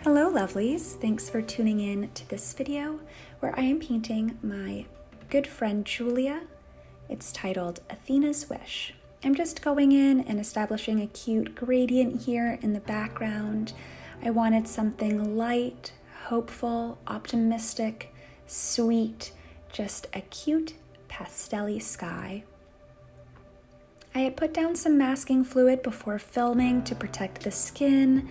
Hello lovelies, thanks for tuning in to this video where I am painting my good friend Julia. It's titled Athena's Wish. I'm just going in and establishing a cute gradient here in the background. I wanted something light, hopeful, optimistic, sweet, just a cute pastel-y sky. I had put down some masking fluid before filming to protect the skin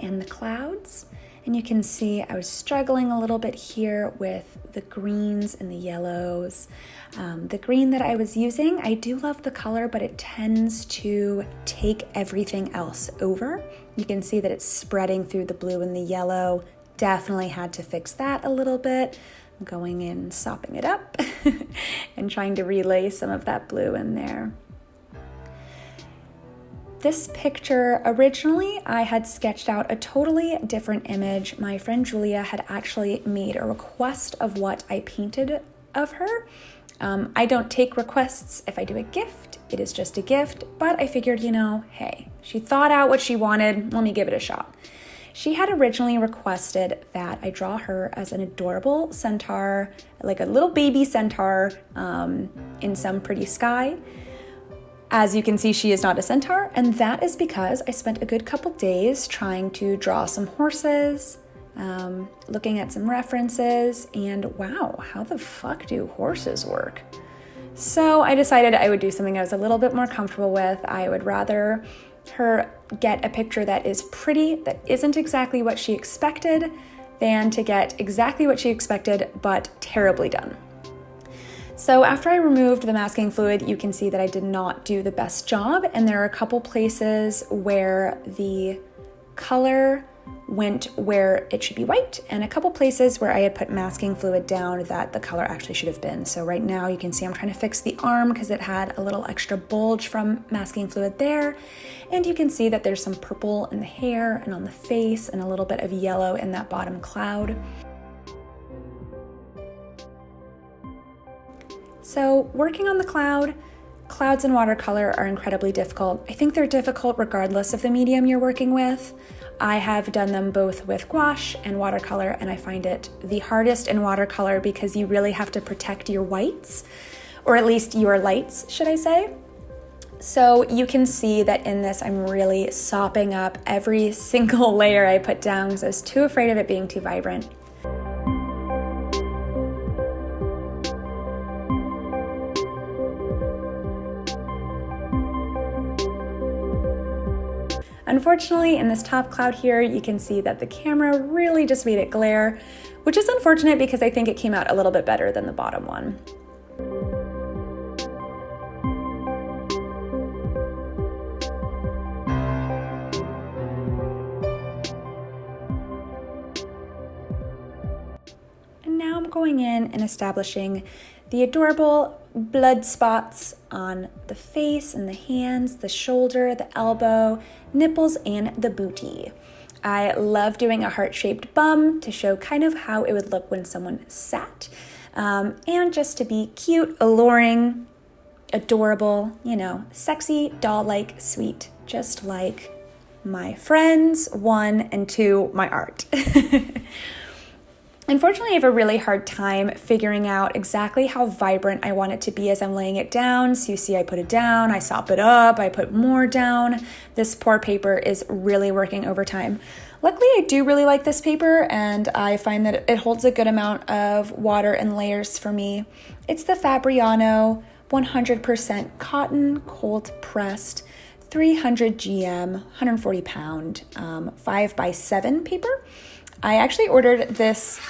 and the clouds, and you can see I was struggling a little bit here with the greens and the yellows. The green that I was using, I do love the color, but it tends to take everything else over. You can see that it's spreading through the blue and the yellow. Definitely had to fix that a little bit. I'm going in, sopping it up and trying to relay some of that blue in there. This picture, originally I had sketched out a totally different image. My friend Julia had actually made a request of what I painted of her. I don't take requests. If I do a gift, it is just a gift, but I figured, hey, she thought out what she wanted, let me give it a shot. She had originally requested that I draw her as an adorable centaur, like a little baby centaur in some pretty sky. As you can see, she is not a centaur, and that is because I spent a good couple days trying to draw some horses, looking at some references, and wow, how the fuck do horses work? So I decided I would do something I was a little bit more comfortable with. I would rather her get a picture that is pretty, that isn't exactly what she expected, than to get exactly what she expected, but terribly done. So after I removed the masking fluid, you can see that I did not do the best job, and there are a couple places where the color went where it should be white, and a couple places where I had put masking fluid down that the color actually should have been. So right now you can see I'm trying to fix the arm because it had a little extra bulge from masking fluid there, and you can see that there's some purple in the hair and on the face and a little bit of yellow in that bottom cloud. So working on the clouds and watercolor are incredibly difficult. I think they're difficult regardless of the medium you're working with. I have done them both with gouache and watercolor, and I find it the hardest in watercolor because you really have to protect your whites, or at least your lights, should I say. So you can see that in this, I'm really sopping up every single layer I put down because I was too afraid of it being too vibrant. Unfortunately, in this top cloud here, you can see that the camera really just made it glare, which is unfortunate because I think it came out a little bit better than the bottom one. And now I'm going in and establishing the adorable blood spots on the face and the hands, the shoulder, the elbow, nipples, and the booty. I love doing a heart-shaped bum to show kind of how it would look when someone sat, and just to be cute, alluring, adorable, sexy, doll-like, sweet, just like my friends, 1 and 2, my art. Unfortunately, I have a really hard time figuring out exactly how vibrant I want it to be as I'm laying it down. So you see I put it down, I sop it up, I put more down. This poor paper is really working overtime. Luckily, I do really like this paper, and I find that it holds a good amount of water and layers for me. It's the Fabriano 100% cotton, cold pressed, 300 GM, 140 pound, 5x7 paper. I actually ordered this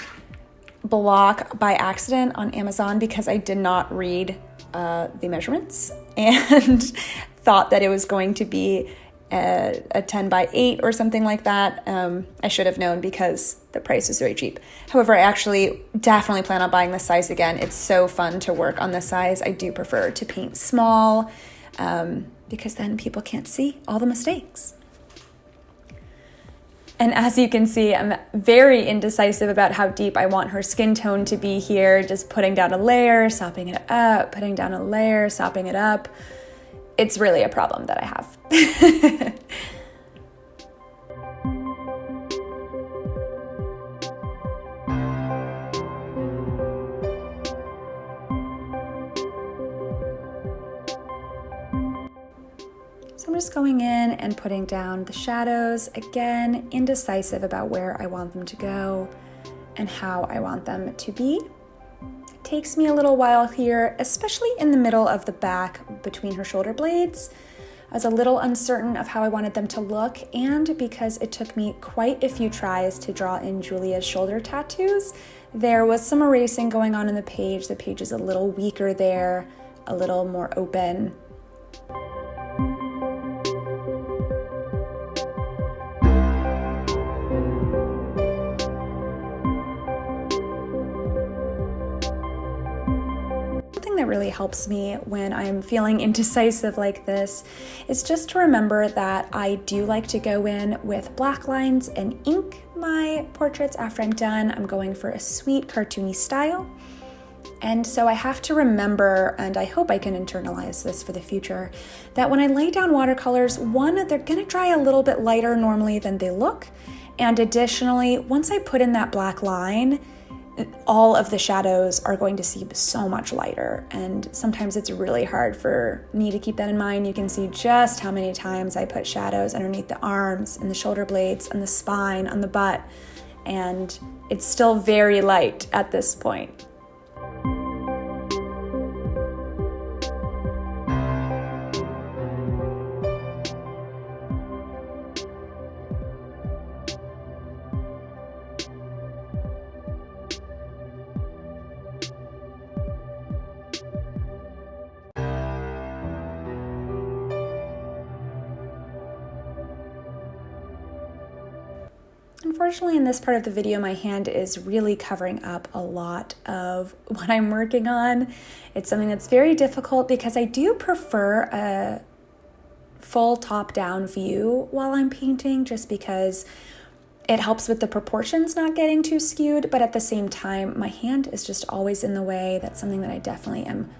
block by accident on Amazon because I did not read the measurements and thought that it was going to be a 10 by 8 or something like that. I should have known because the price was very cheap. However, I actually definitely plan on buying this size again. It's so fun to work on this size. I do prefer to paint small because then people can't see all the mistakes. And as you can see, I'm very indecisive about how deep I want her skin tone to be here. Just putting down a layer, sopping it up, putting down a layer, sopping it up. It's really a problem that I have. I'm just going in and putting down the shadows. Again, indecisive about where I want them to go and how I want them to be. It takes me a little while here, especially in the middle of the back between her shoulder blades. I was a little uncertain of how I wanted them to look, and because it took me quite a few tries to draw in Julia's shoulder tattoos, there was some erasing going on in the page. The page is a little weaker there, a little more open. That really helps me when I'm feeling indecisive like this is just to remember that I do like to go in with black lines and ink my portraits after I'm done. I'm going for a sweet cartoony style. And so I have to remember, and I hope I can internalize this for the future, that when I lay down watercolors, one, they're gonna dry a little bit lighter normally than they look. And additionally, once I put in that black line, all of the shadows are going to seem so much lighter, and sometimes it's really hard for me to keep that in mind. You can see just how many times I put shadows underneath the arms and the shoulder blades and the spine on the butt, and it's still very light at this point. Unfortunately, in this part of the video, my hand is really covering up a lot of what I'm working on. It's something that's very difficult because I do prefer a full top-down view while I'm painting, just because it helps with the proportions not getting too skewed, but at the same time, my hand is just always in the way. That's something that I definitely am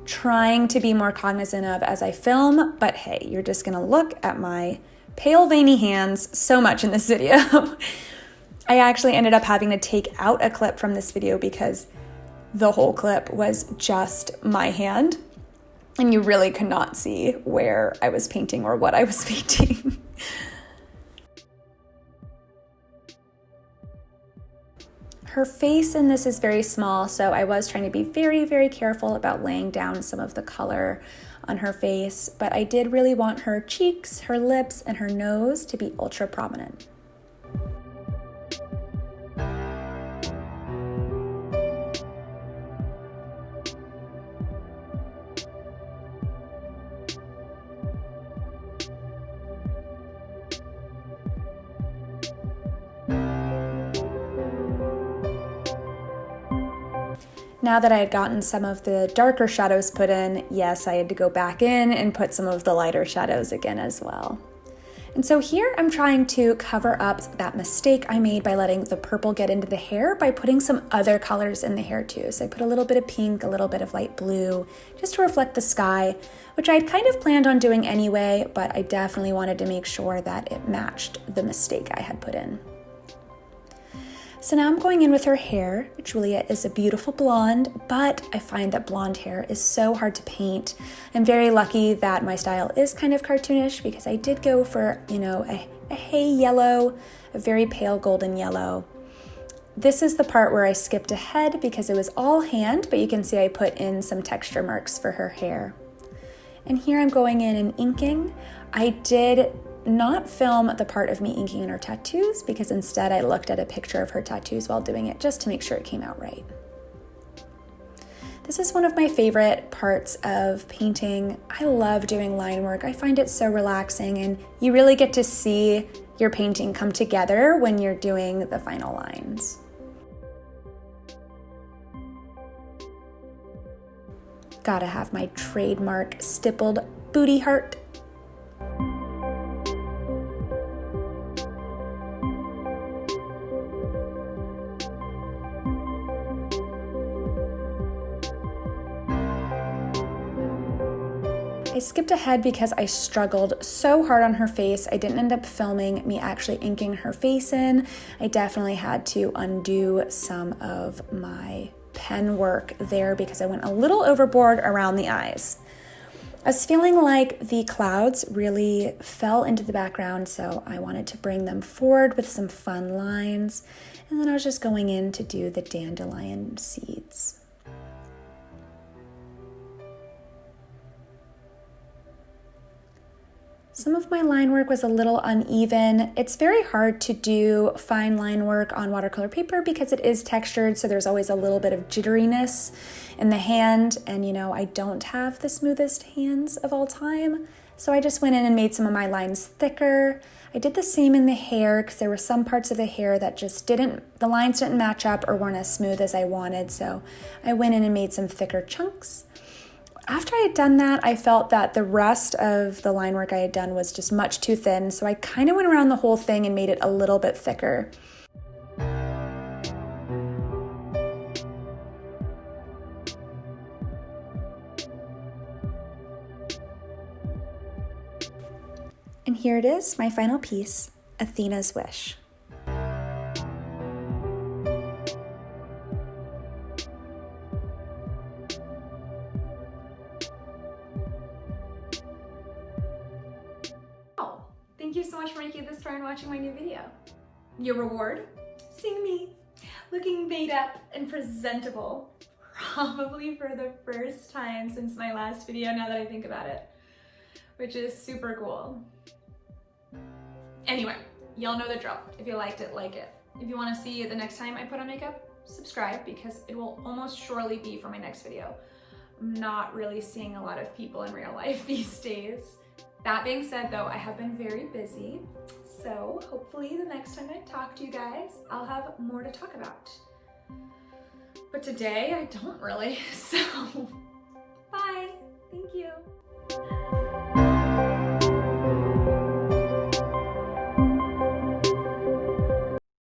trying to be more cognizant of as I film, but hey, you're just gonna look at my pale, veiny hands so much in this video. I actually ended up having to take out a clip from this video because the whole clip was just my hand, and you really could not see where I was painting or what I was painting. Her face in this is very small, so I was trying to be very, very careful about laying down some of the color on her face, but I did really want her cheeks, her lips, and her nose to be ultra prominent. Now that I had gotten some of the darker shadows put in, yes, I had to go back in and put some of the lighter shadows again as well. And so here I'm trying to cover up that mistake I made by letting the purple get into the hair by putting some other colors in the hair too. So I put a little bit of pink, a little bit of light blue, just to reflect the sky, which I'd kind of planned on doing anyway, but I definitely wanted to make sure that it matched the mistake I had put in. So now I'm going in with her hair. Julia is a beautiful blonde, but I find that blonde hair is so hard to paint. I'm very lucky that my style is kind of cartoonish because I did go for, a hay yellow, a very pale golden yellow. This is the part where I skipped ahead because it was all hand, but you can see I put in some texture marks for her hair. And here I'm going in and inking. I did not film the part of me inking in her tattoos because instead I looked at a picture of her tattoos while doing it just to make sure it came out right. This is one of my favorite parts of painting. I love doing line work. I find it so relaxing, and you really get to see your painting come together when you're doing the final lines. Gotta have my trademark stippled booty heart. I skipped ahead because I struggled so hard on her face. I didn't end up filming me actually inking her face in. I definitely had to undo some of my pen work there because I went a little overboard around the eyes. I was feeling like the clouds really fell into the background, so I wanted to bring them forward with some fun lines. And then I was just going in to do the dandelion seeds. Some of my line work was a little uneven. It's very hard to do fine line work on watercolor paper because it is textured, so there's always a little bit of jitteriness in the hand, and I don't have the smoothest hands of all time, so I just went in and made some of my lines thicker. I did the same in the hair because there were some parts of the hair that just the lines didn't match up or weren't as smooth as I wanted, so I went in and made some thicker chunks. After I had done that, I felt that the rest of the line work I had done was just much too thin, so I kind of went around the whole thing and made it a little bit thicker. And here it is, my final piece, Athena's Wish. Thank you so much for making it this far and watching my new video. Your reward? Seeing me looking made up and presentable, probably for the first time since my last video, now that I think about it, which is super cool. Anyway, y'all know the drill. If you liked it, like it. If you want to see the next time I put on makeup, subscribe because it will almost surely be for my next video. I'm not really seeing a lot of people in real life these days. That being said though, I have been very busy, so hopefully the next time I talk to you guys, I'll have more to talk about. But today I don't really, so bye, thank you.